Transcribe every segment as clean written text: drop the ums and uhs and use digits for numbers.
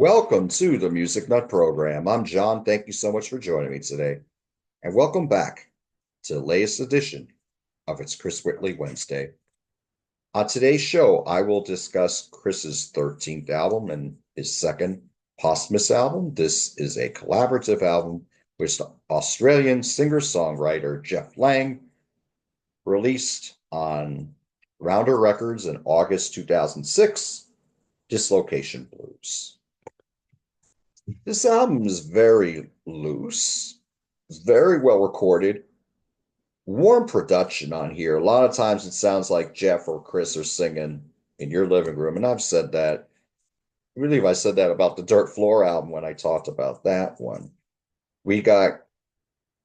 Welcome to the Music Nut Program. I'm John. Thank you so much for joining me today. And welcome back to the latest edition of It's Chris Whitley Wednesday. On today's show, I will discuss Chris's 13th album and his second posthumous album. This is a collaborative album with Australian singer-songwriter Jeff Lang, released on Rounder Records in August 2006, Dislocation Blues. This album is very loose. It's very well recorded. Warm production on here. A lot of times it sounds like Jeff or Chris are singing in your living room. And I've said that. I believe I said that about the Dirt Floor album when I talked about that one. We got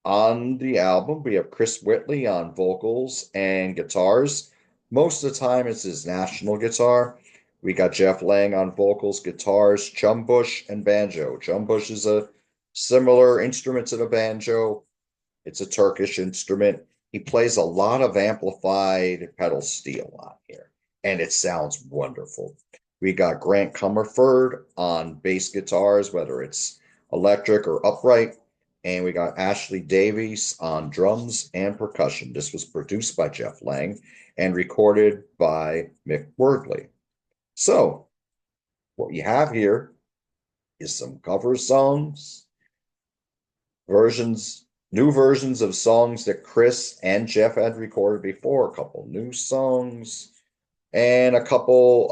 on the album, we have Chris Whitley on vocals and guitars. Most of the time it's his national guitar. We got Jeff Lang on vocals, guitars, chumbush, and banjo. Chumbush is a similar instrument to the banjo. It's a Turkish instrument. He plays a lot of amplified pedal steel on here, and it sounds wonderful. We got Grant Comerford on bass guitars, whether it's electric or upright. And we got Ashley Davies on drums and percussion. This was produced by Jeff Lang and recorded by Mick Wordley. So, what you have here is some cover songs, new versions of songs that Chris and Jeff had recorded before, a couple new songs, and a couple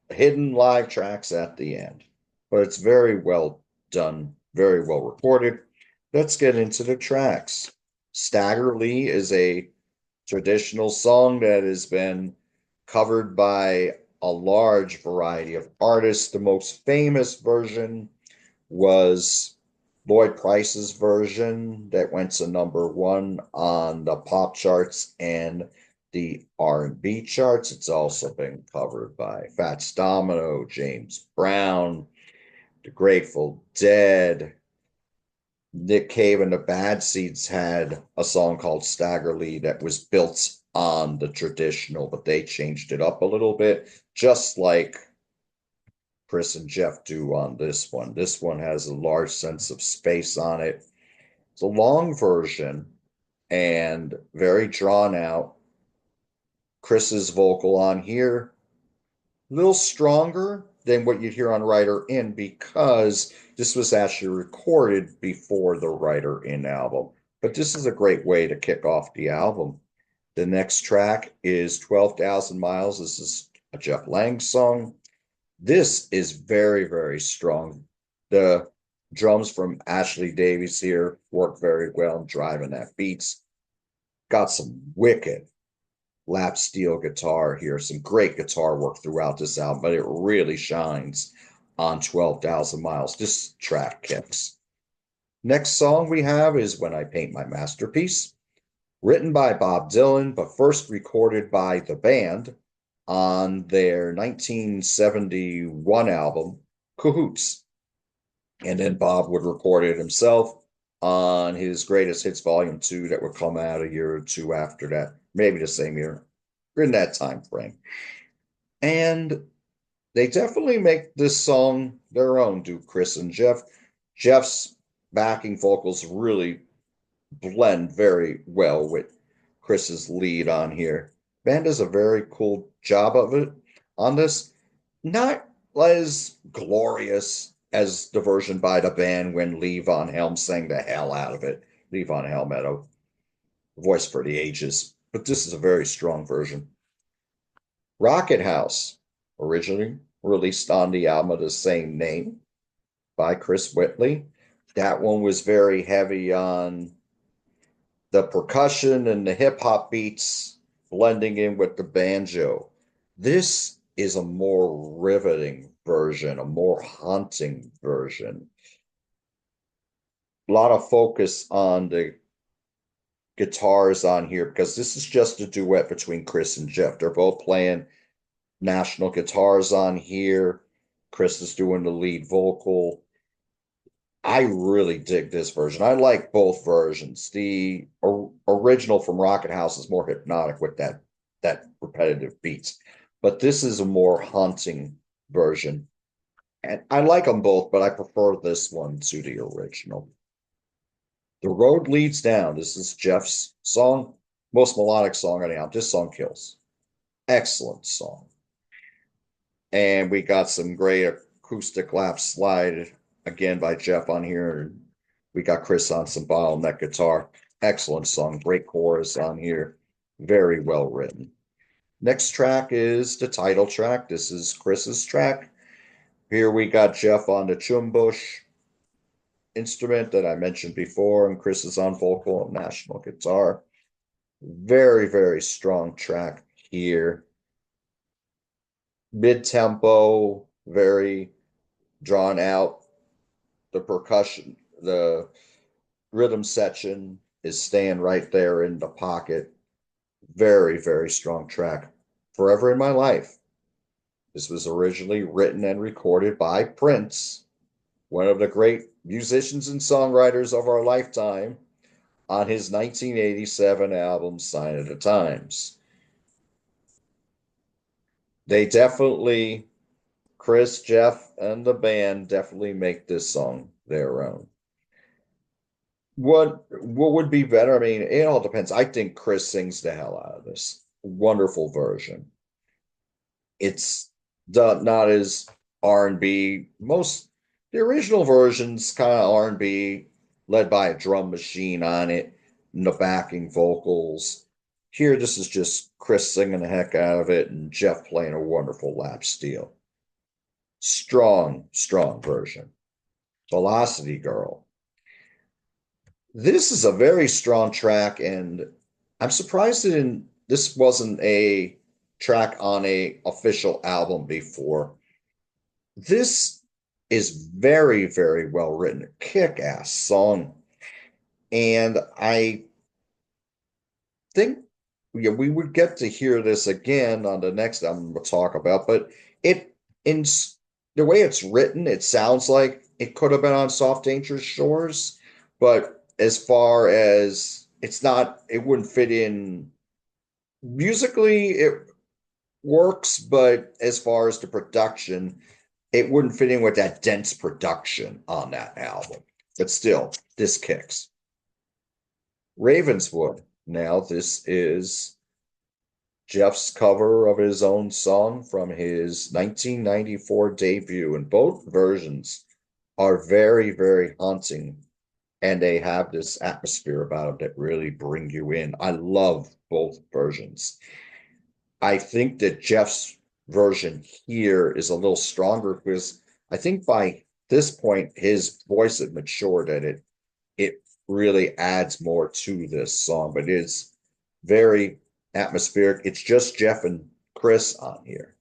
hidden live tracks at the end. But it's very well done, very well recorded. Let's get into the tracks. Stagger Lee is a traditional song that has been covered by a large variety of artists. The most famous version was Lloyd Price's version that went to #1 on the pop charts and the R&B charts. It's also been covered by Fats Domino, James Brown, The Grateful Dead. Nick Cave and the Bad Seeds had a song called Stagger Lee that was built on the traditional, but they changed it up a little bit, just like Chris and Jeff do on this one. This one has a large sense of space on it. It's a long version and very drawn out. Chris's vocal on here, a little stronger than what you'd hear on Writer In because this was actually recorded before the Writer In album. But this is a great way to kick off the album. The next track is 12,000 Miles. This is a Jeff Lang song. This is very, very strong. The drums from Ashley Davies here work very well, driving that beats. Got some wicked lap steel guitar here, some great guitar work throughout this album, but it really shines on 12,000 Miles. This track kicks. Next song we have is When I Paint My Masterpiece, written by Bob Dylan, but first recorded by the band on their 1971 album, Cahoots. And then Bob would record it himself on his Greatest Hits Volume 2 that would come out a year or two after that, maybe the same year, in that time frame. And they definitely make this song their own, do Chris and Jeff. Jeff's backing vocals really blend very well with Chris's lead on here. Band does a very cool job of it on this. Not as glorious as the version by the band when Lee Von Helm sang the hell out of it. Lee Von Helm had a voice for the ages, but this is a very strong version. Rocket House, originally released on the album of the same name by Chris Whitley. That one was very heavy on the percussion and the hip hop beats blending in with the banjo. This is a more riveting version, a more haunting version. A lot of focus on the guitars on here because this is just a duet between Chris and Jeff. They're both playing national guitars on here. Chris is doing the lead vocal. I really dig this version. I like both versions. The original from Rocket House is more hypnotic with that repetitive beats, but this is a more haunting version. And I like them both, but I prefer this one to the original. The Road Leads Down. This is Jeff's song, most melodic song on the album. This song kills. Excellent song. And we got some great acoustic lap slide again by Jeff on here. We got Chris on some bottleneck guitar. Excellent song. Great chorus on here. Very well written. Next track is the title track. This is Chris's track. Here we got Jeff on the chumbush instrument that I mentioned before, and Chris is on vocal and national guitar. Very, very strong track here. Mid-tempo, very drawn out. The percussion, the rhythm section is staying right there in the pocket. Very, very strong track. Forever in My Life. This was originally written and recorded by Prince, one of the great musicians and songwriters of our lifetime, on his 1987 album, Sign of the Times. They definitely, Chris, Jeff, and the band definitely make this song their own. What would be better? I mean, it all depends. I think Chris sings the hell out of this. Wonderful version. It's not as R&B. Most the original version's kind of R&B, led by a drum machine on it, and the backing vocals. Here, this is just Chris singing the heck out of it and Jeff playing a wonderful lap steel. Strong, strong version. Velocity Girl. This is a very strong track, and I'm surprised this wasn't a track on a official album before. This is very, very well written, kick-ass song. And I think we would get to hear this again on the next album we'll talk about, but it in the way it's written, it sounds like it could have been on Soft Dangerous Shores, but as far as it's not, it wouldn't fit in musically, it works, but as far as the production, it wouldn't fit in with that dense production on that album. But still, this kicks. Ravenswood. Now, this is Jeff's cover of his own song from his 1994 debut, and both versions are very, very haunting, and they have this atmosphere about them that really bring you in. I love both versions. I think that Jeff's version here is a little stronger because I think by this point his voice had matured and it really adds more to this song, but it's very atmospheric. It's just Jeff and Chris on here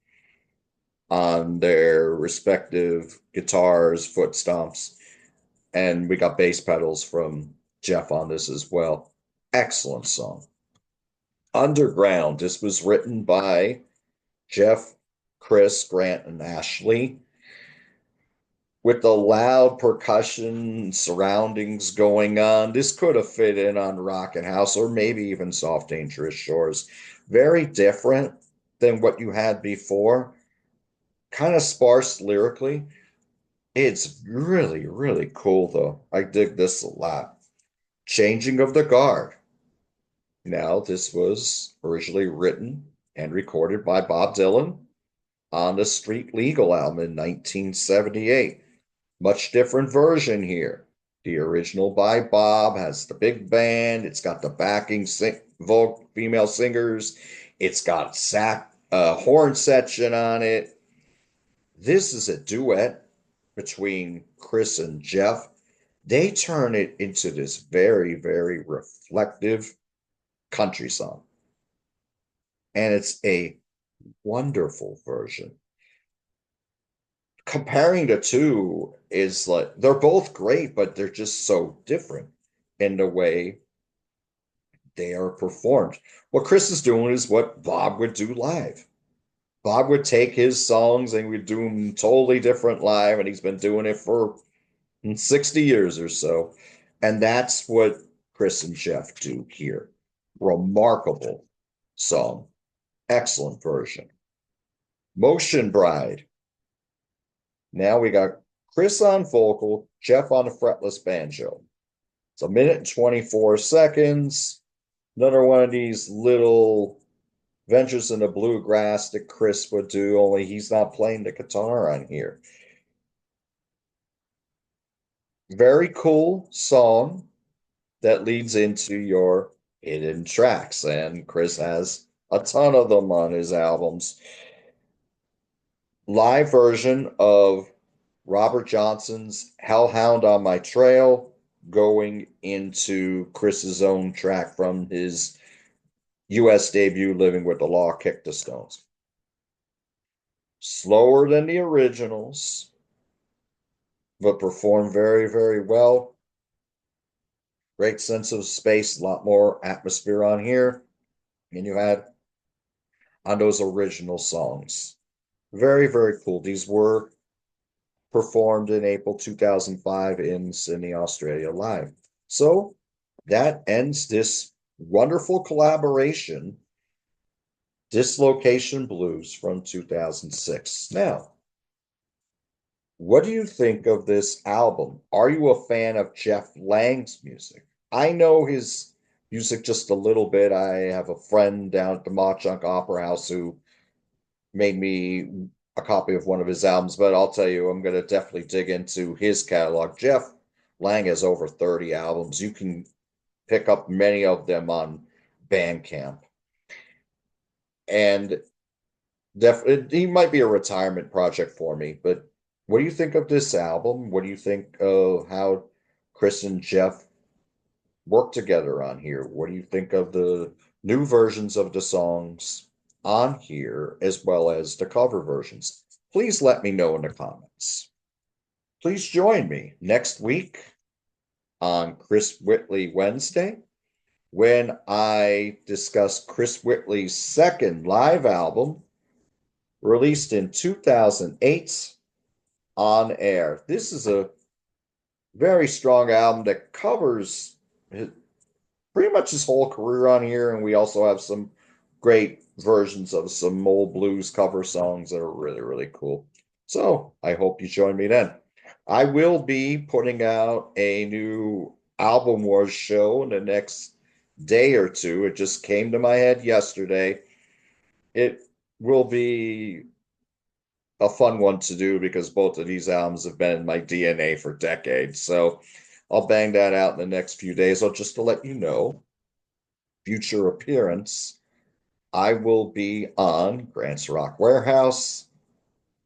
on their respective guitars, foot stomps, and we got bass pedals from Jeff on this as well. Excellent song. Underground. This was written by Jeff, Chris, Grant, and Ashley, with the loud percussion surroundings going on. This could have fit in on Rockin' House or maybe even Soft Dangerous Shores. Very different than what you had before. Kind of sparse lyrically. It's really, really cool, though. I dig this a lot. Changing of the Guard. Now, this was originally written and recorded by Bob Dylan on the Street Legal album in 1978. Much different version here. The original by Bob has the big band. It's got the backing female singers. It's got horn section on it. This is a duet between Chris and Jeff. They turn it into this very, very reflective country song. And it's a wonderful version. Comparing the two is like they're both great, but they're just so different in the way they are performed. What Chris is doing is what Bob would do live. Bob would take his songs and would do them totally different live, and he's been doing it for 60 years or so. And that's what Chris and Jeff do here. Remarkable song. Excellent version. Motion Bride. Now we got Chris on vocal, Jeff on the fretless banjo. It's a minute and 24 seconds. Another one of these little ventures in the bluegrass that Chris would do, only he's not playing the guitar on here. Very cool song that leads into your hidden tracks, and Chris has a ton of them on his albums. Live version of Robert Johnson's Hellhound on My Trail, going into Chris's own track from his US debut, Living with the Law, Kick the Stones. Slower than the originals, but performed very, very well. Great sense of space, a lot more atmosphere on here than you had on those original songs. Very, very cool. These were performed in April 2005 in Sydney, Australia live. So that ends this wonderful collaboration, Dislocation Blues from 2006. Now, what do you think of this album? Are you a fan of Jeff Lange's music? I know his music just a little bit. I have a friend down at the Mauch Chunk Opera House who made me a copy of one of his albums, but I'll tell you, I'm going to definitely dig into his catalog. Jeff Lange has over 30 albums. You can pick up many of them on Bandcamp. And definitely, he might be a retirement project for me, but what do you think of this album? What do you think of how Chris and Jeff work together on here? What do you think of the new versions of the songs on here, as well as the cover versions? Please let me know in the comments. Please join me next week on Chris Whitley Wednesday when I discuss Chris Whitley's second live album, released in 2008, On Air. This is a very strong album that covers pretty much his whole career on here, and we also have some great versions of some old blues cover songs that are really, really cool. So I hope you join me then. I will be putting out a new Album Wars show in the next day or two. It just came to my head yesterday. It will be a fun one to do because both of these albums have been in my DNA for decades. So I'll bang that out in the next few days. So just to let you know, future appearance, I will be on Grant's Rock Warehouse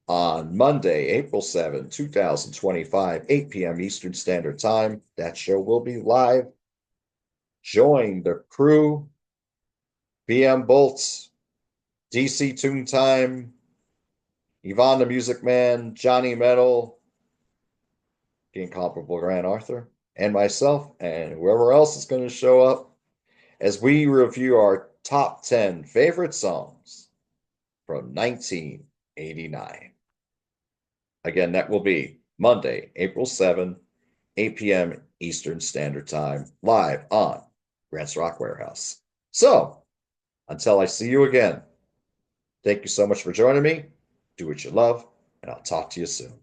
on Monday, April 7, 2025, 8 p.m. Eastern Standard Time. That show will be live. Join the crew, BM Bolts, DC Tune Time, Yvonne the Music Man, Johnny Metal, the incomparable Grant Arthur, and myself, and whoever else is going to show up as we review our top 10 favorite songs from 1989. Again, that will be Monday, April 7, 8 p.m. Eastern Standard Time, live on Grant's Rock Warehouse. So, until I see you again, thank you so much for joining me. Do what you love, and I'll talk to you soon.